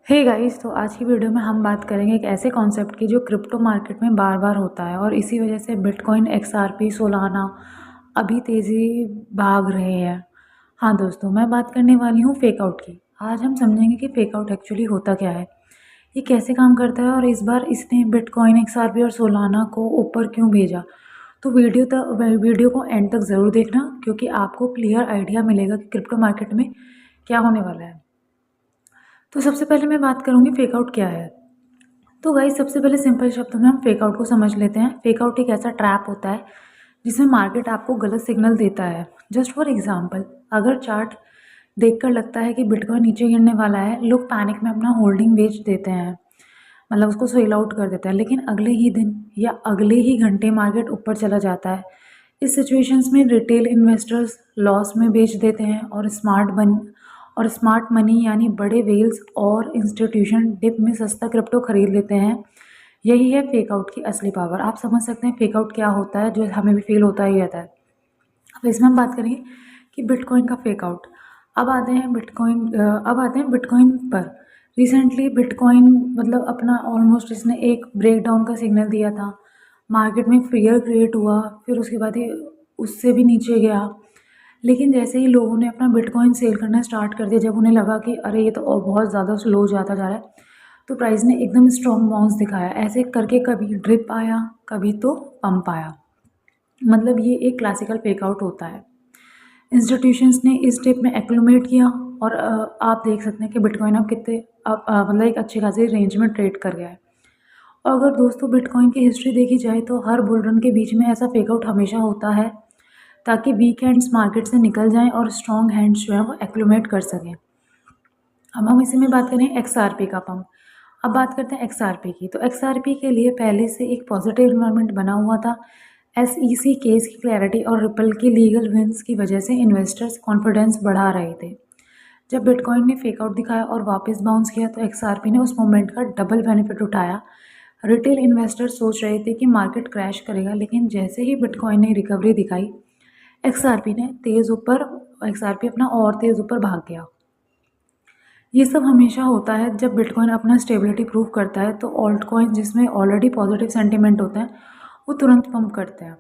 Hey guys, तो आज की वीडियो में हम बात करेंगे एक ऐसे कॉन्सेप्ट की जो क्रिप्टो मार्केट में बार बार होता है और इसी वजह से बिटकॉइन, एक्सआरपी, सोलाना अभी तेज़ी भाग रहे हैं। हाँ दोस्तों, मैं बात करने वाली हूँ फेक आउट की। आज हम समझेंगे कि फेक आउट एक्चुअली होता क्या है, ये कैसे काम करता है और इस बार इसने बिटकॉइन, एक्सआरपी और सोलाना को ऊपर क्यों भेजा। तो वीडियो को एंड तक ज़रूर देखना, क्योंकि आपको क्लियर आइडिया मिलेगा कि क्रिप्टो मार्केट में क्या होने वाला है। तो सबसे पहले मैं बात करूँगी फेक आउट क्या है। तो गाइस, सबसे पहले सिंपल शब्दों में हम फेक आउट को समझ लेते हैं। फेक आउट एक ऐसा ट्रैप होता है जिसमें मार्केट आपको गलत सिग्नल देता है। जस्ट फॉर एग्जांपल, अगर चार्ट देखकर लगता है कि बिटकॉइन नीचे गिरने वाला है, लोग पैनिक में अपना होल्डिंग बेच देते हैं, मतलब उसको सेल आउट कर देते हैं। लेकिन अगले ही दिन या अगले ही घंटे मार्केट ऊपर चला जाता है। इस सिचुएशंस में रिटेल इन्वेस्टर्स लॉस में बेच देते हैं और स्मार्ट मनी यानी बड़े वेल्स और इंस्टीट्यूशन डिप में सस्ता क्रिप्टो खरीद लेते हैं। यही है फेक आउट की असली पावर। आप समझ सकते हैं फेक आउट क्या होता है, जो हमें भी फील होता ही रहता है। अब इसमें हम बात करेंगे कि बिटकॉइन का फेक आउट। अब आते हैं बिटकॉइन पर। रिसेंटली बिटकॉइन मतलब अपना ऑलमोस्ट इसने एक ब्रेकडाउन का सिग्नल दिया था। मार्केट में फियर क्रिएट हुआ, फिर उसके बाद ही उससे भी नीचे गया। लेकिन जैसे ही लोगों ने अपना बिटकॉइन सेल करना स्टार्ट कर दिया, जब उन्हें लगा कि अरे ये तो और बहुत ज़्यादा स्लो जाता जा रहा है, तो प्राइस ने एकदम स्ट्रॉन्ग बाउंस दिखाया। ऐसे करके कभी ड्रिप आया, कभी तो पंप आया। मतलब ये एक क्लासिकल फेक आउट होता है। इंस्टीट्यूशंस ने इस टिप में एक्लूमेट किया और आप देख सकते हैं कि बिटकॉइन अब कितने मतलब एक अच्छी खासी रेंज में ट्रेड कर गया है। और अगर दोस्तों बिटकॉइन की हिस्ट्री देखी जाए तो हर बुल रन के बीच में ऐसा फेक आउट हमेशा होता है, ताकि वीक हैंड्स मार्केट से निकल जाएं और स्ट्रॉन्ग हैंड्स जो है वो एक्लूमेट कर सकें। अब हम इसी में बात करें एक्सआरपी का पंप। अब बात करते हैं एक्सआरपी की। तो एक्सआरपी के लिए पहले से एक पॉजिटिव इन्वायरमेंट बना हुआ था। एसईसी केस की क्लैरिटी और रिपल की लीगल विंस की वजह से इन्वेस्टर्स कॉन्फिडेंस बढ़ा रहे थे। जब बिटकॉइन ने फेक आउट दिखाया और वापस बाउंस किया, तो एक्सआरपी ने उस मोमेंट का डबल बेनिफिट उठाया। रिटेल इन्वेस्टर्स सोच रहे थे कि मार्केट क्रैश करेगा, लेकिन जैसे ही बिटकॉइन ने रिकवरी दिखाई, एक्सआरपी ने तेज़ ऊपर एक्सआरपी अपना और तेज़ ऊपर भाग गया। ये सब हमेशा होता है जब बिटकॉइन अपना स्टेबिलिटी प्रूव करता है, तो ऑल्ट कॉइन जिसमें ऑलरेडी पॉजिटिव सेंटिमेंट होता है वो तुरंत पंप करते हैं।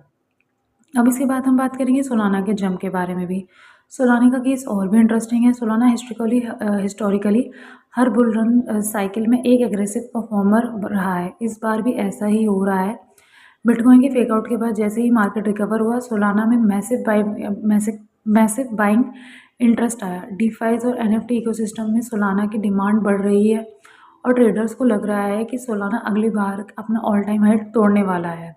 अब इसके बाद हम बात करेंगे सोलाना के जंप के बारे में भी। सोलाना का केस और भी इंटरेस्टिंग है। सोलाना हिस्टोरिकली हर बुल रन साइकिल में एक एग्रेसिव परफॉर्मर रहा है। इस बार भी ऐसा ही हो रहा है। बिटकॉइन के फेक आउट के बाद जैसे ही मार्केट रिकवर हुआ, सोलाना में मैसिव बाइंग इंटरेस्ट आया। डीफाइज और एनएफटी इकोसिस्टम में सोलाना की डिमांड बढ़ रही है और ट्रेडर्स को लग रहा है कि सोलाना अगली बार अपना ऑल टाइम हाई तोड़ने वाला है।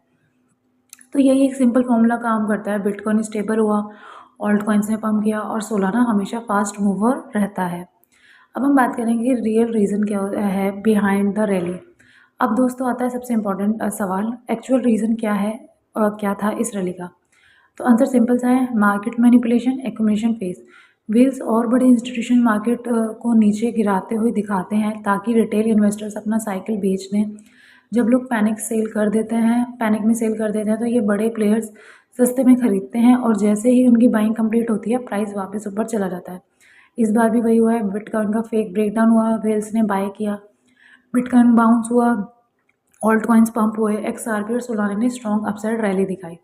तो यही एक सिंपल फॉर्मूला काम करता है। बिटकॉइन स्टेबल हुआ, ऑल्ट कॉइन्स ने पंप किया और सोलाना हमेशा फास्ट मूवर रहता है। अब हम बात करेंगे रियल रीज़न क्या है बिहाइंड द रैली। अब दोस्तों आता है सबसे इम्पोर्टेंट सवाल, एक्चुअल रीज़न क्या है, क्या था इस रैली का। तो आंसर सिंपल सा है, market manipulation, accumulation phase. Wheels और बड़े इंस्टीट्यूशन मार्केट को नीचे गिराते हुए दिखाते हैं ताकि रिटेल इन्वेस्टर्स अपना साइकिल बेच दें। जब लोग पैनिक में सेल कर देते हैं, तो ये बड़े प्लेयर्स सस्ते में खरीदते हैं और जैसे ही उनकी बाइंग कंप्लीट होती है, प्राइस वापस ऊपर चला जाता है। इस बार भी वही हुआ है। बिटकॉइन का फेक ब्रेकडाउन हुआ, व्हील्स ने बाय किया, बिटकॉइन बाउंस हुआ, ऑल्ट कॉइन्स पंप हुए, एक्सआरपी और सोलाना ने स्ट्रॉन्ग अपसाइड रैली दिखाई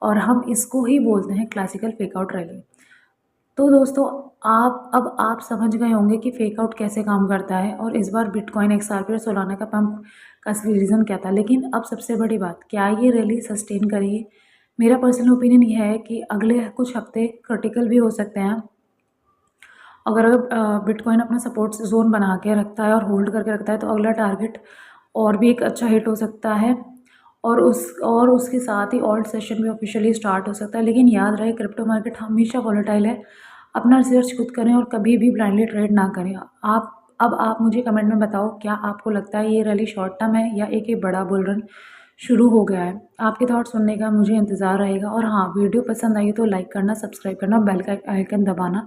और हम इसको ही बोलते हैं क्लासिकल फेक आउट रैली। तो दोस्तों, आप समझ गए होंगे कि फेक आउट कैसे काम करता है और इस बार बिटकॉइन, एक्सआरपी और सोलाना का पंप का असली रीज़न क्या था। लेकिन अब सबसे बड़ी बात, क्या ये रैली सस्टेन करेगी। मेरा पर्सनल ओपिनियन ये है कि अगले कुछ हफ्ते क्रिटिकल भी हो सकते हैं। अगर बिटकॉइन अपना सपोर्ट जोन बना के रखता है और होल्ड करके रखता है, तो अगला टारगेट और भी एक अच्छा हिट हो सकता है और उसके साथ ही ऑल्ट सेशन भी ऑफिशियली स्टार्ट हो सकता है। लेकिन याद रहे, क्रिप्टो मार्केट हमेशा वॉलेटाइल है। अपना रिसर्च खुद करें और कभी भी ब्लाइंडली ट्रेड ना करें। आप मुझे कमेंट में बताओ, क्या आपको लगता है ये रैली शॉर्ट टर्म है या एक बड़ा बुल रन शुरू हो गया है। आपके थॉट सुनने का मुझे इंतज़ार रहेगा। और हाँ, वीडियो पसंद आई तो लाइक करना, सब्सक्राइब करना, बेल का आइकन दबाना,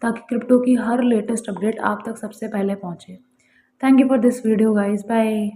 ताकि क्रिप्टो की हर लेटेस्ट अपडेट आप तक सबसे पहले पहुँचे। Thank you for this video guys, bye.